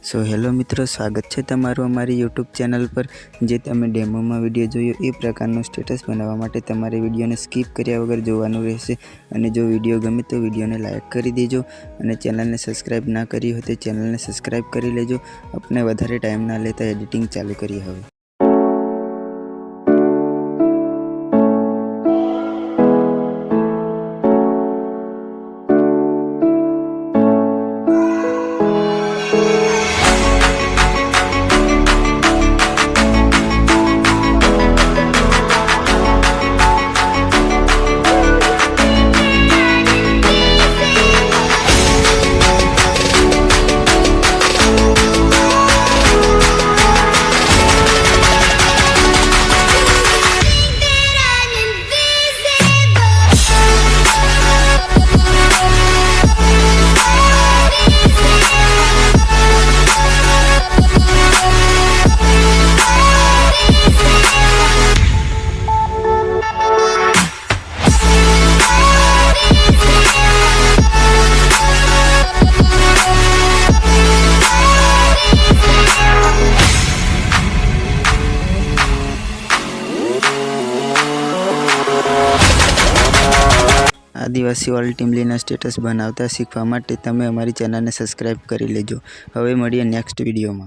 So hello मित्रों, स्वागत है तमारू अमारी यूट्यूब चैनल पर। जे तमे डेमो में विडियो जोयो ए प्रकारनो स्टेटस बनावा माटे तमारे विडियो ने स्कीप कर्या वगर जोवानुं रहेशे। अने जो विडियो गमे तो विडियो ने लाइक करी देजो अने चेनल ने सब्सक्राइब ना करी हो तो चेनल ने सब्सक्राइब करी लेजो। अपने वधारे टाइम ना लेता एडिटिंग चालू करिए हवे। आदिवासी वर्ल्ड टीमलीना स्टेटस बनावता शीखवा माटे तमे अमारी चेनल ने सब्सक्राइब करी लेजो। हवे मळीए नेक्स्ट विडियो में।